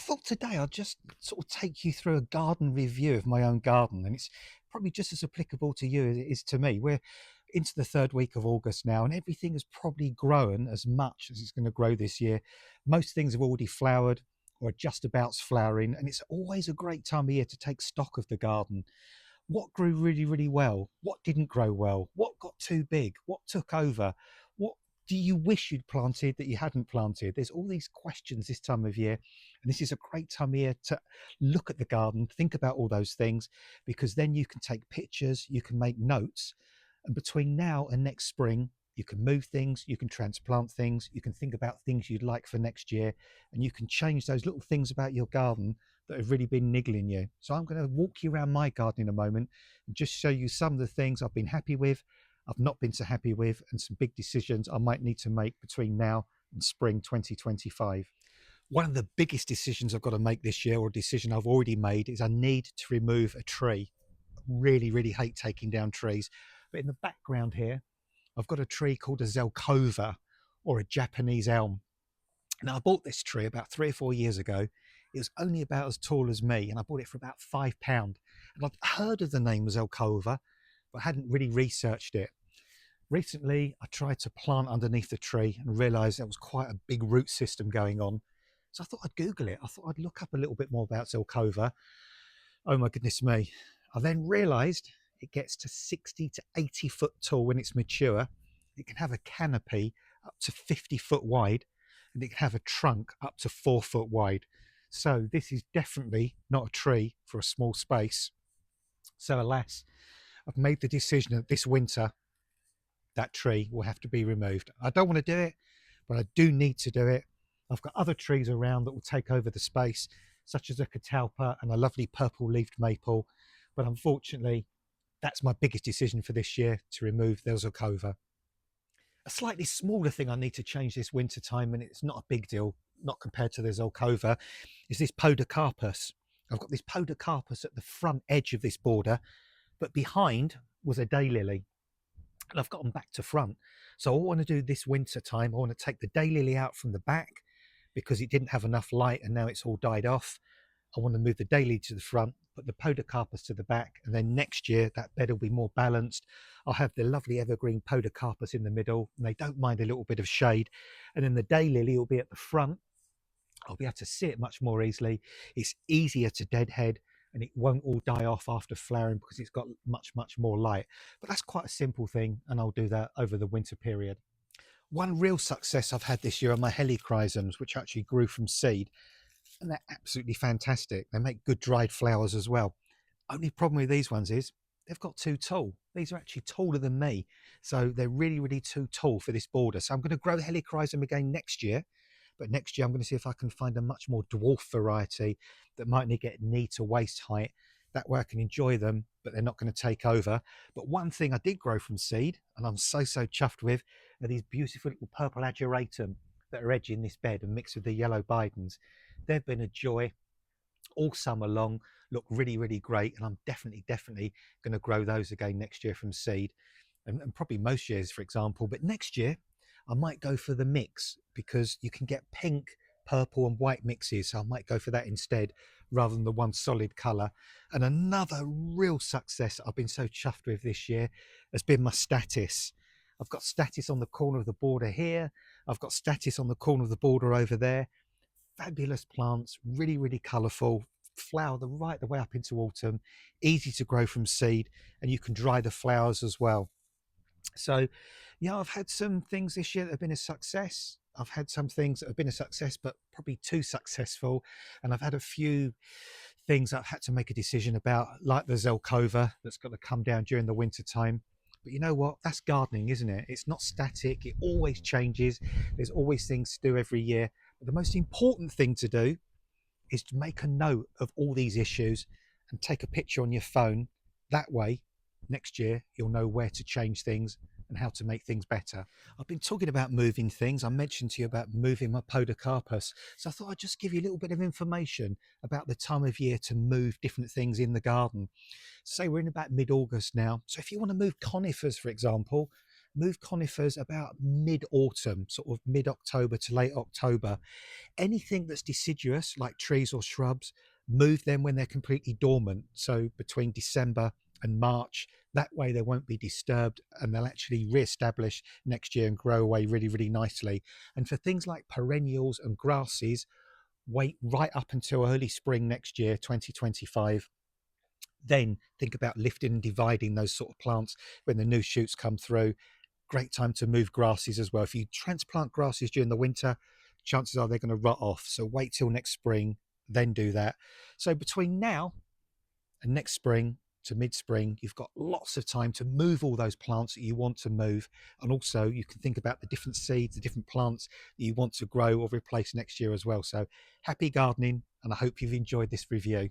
thought today I'd just sort of take you through a garden review of my own garden, and it's probably just as applicable to you as it is to me. We're into the third week of August now, and everything has probably grown as much as it's going to grow this year. Most things have already flowered or are just about flowering, and it's always a great time of year to take stock of the garden. What grew really, really well? What didn't grow well? What got too big? What took over? What do you wish you'd planted that you hadn't planted? There's all these questions this time of year, and this is a great time of year to look at the garden, think about all those things, because then you can take pictures, you can make notes, and between now and next spring, you can move things, you can transplant things, you can think about things you'd like for next year, and you can change those little things about your garden that have really been niggling you. So I'm going to walk you around my garden in a moment and just show you some of the things I've been happy with, I've not been so happy with, and some big decisions I might need to make between now and spring 2025. One of the biggest decisions I've got to make this year, or a decision I've already made, is I need to remove a tree. I really, really hate taking down trees. But in the background here, I've got a tree called a Zelkova, or a Japanese elm. Now, I bought this tree about 3 or 4 years ago. It was only about as tall as me, and I bought it for about £5. And I'd heard of the name Zelkova, but I hadn't really researched it. Recently, I tried to plant underneath the tree and realised there was quite a big root system going on. So I thought I'd Google it. I thought I'd look up a little bit more about Zelkova. Oh my goodness me. I then realised it gets to 60 to 80 foot tall when it's mature. It can have a canopy up to 50 foot wide, and it can have a trunk up to 4 foot wide. So this is definitely not a tree for a small space. So alas, I've made the decision that this winter that tree will have to be removed. I don't want to do it, but I do need to do it. I've got other trees around that will take over the space, such as a catalpa and a lovely purple leafed maple. But unfortunately, that's my biggest decision for this year, to remove the Zelkova. A slightly smaller thing I need to change this winter time, and it's not a big deal, not compared to the Zelkova, is this podocarpus. I've got this podocarpus at the front edge of this border, but behind was a daylily, and I've got them back to front. So I want to do this winter time, I want to take the daylily out from the back because it didn't have enough light and now it's all died off. I want to move the daylily to the front, put the podocarpus to the back, and then next year that bed will be more balanced. I'll have the lovely evergreen podocarpus in the middle, and they don't mind a little bit of shade. And then the daylily will be at the front. I'll be able to see it much more easily. It's easier to deadhead, and it won't all die off after flowering because it's got much, much more light. But that's quite a simple thing, and I'll do that over the winter period. One real success I've had this year are my helichrysums, which actually grew from seed, and they're absolutely fantastic. They make good dried flowers as well. Only problem with these ones is they've got too tall. These are actually taller than me, so they're really, really too tall for this border. So I'm going to grow the helichrysum again next year, but next year I'm going to see if I can find a much more dwarf variety that might need get knee to waist height. That way I can enjoy them, but they're not going to take over. But one thing I did grow from seed, and I'm so chuffed with, are these beautiful little purple ageratum that are edging this bed and mixed with the yellow Bidens. They've been a joy all summer long, look really, really great, and I'm definitely going to grow those again next year from seed, and probably most years, for example. But next year I might go for the mix, because you can get pink, purple and white mixes, so I might go for that instead rather than the one solid colour. And another real success I've been so chuffed with this year has been my statice. I've got statice on the corner of the border here, I've got statice on the corner of the border over there. Fabulous plants, really, really colourful, flower the way up into autumn, easy to grow from seed, and you can dry the flowers as well. So yeah, I've had some things this year that have been a success. I've had some things that have been a success but probably too successful, and I've had a few things I've had to make a decision about, like the Zelkova that's got to come down during the winter time. But you know what, that's gardening, isn't it? It's not static, it always changes, there's always things to do every year. But the most important thing to do is to make a note of all these issues and take a picture on your phone. That way, next year, you'll know where to change things and how to make things better. I've been talking about moving things. I mentioned to you about moving my podocarpus. So I thought I'd just give you a little bit of information about the time of year to move different things in the garden. Say we're in about mid-August now. So if you want to move conifers, for example, Move conifers about mid-autumn, sort of mid-October to late October. Anything that's deciduous, like trees or shrubs, move them when they're completely dormant. So between December and March, that way they won't be disturbed and they'll actually re-establish next year and grow away really, really nicely. And for things like perennials and grasses, wait right up until early spring next year, 2025. Then think about lifting and dividing those sort of plants when the new shoots come through. Great time to move grasses as well. If you transplant grasses during the winter, chances are they're going to rot off. So wait till next spring, then do that. So between now and next spring to mid-spring, you've got lots of time to move all those plants that you want to move. And also you can think about the different seeds, the different plants that you want to grow or replace next year as well. So happy gardening, and I hope you've enjoyed this review.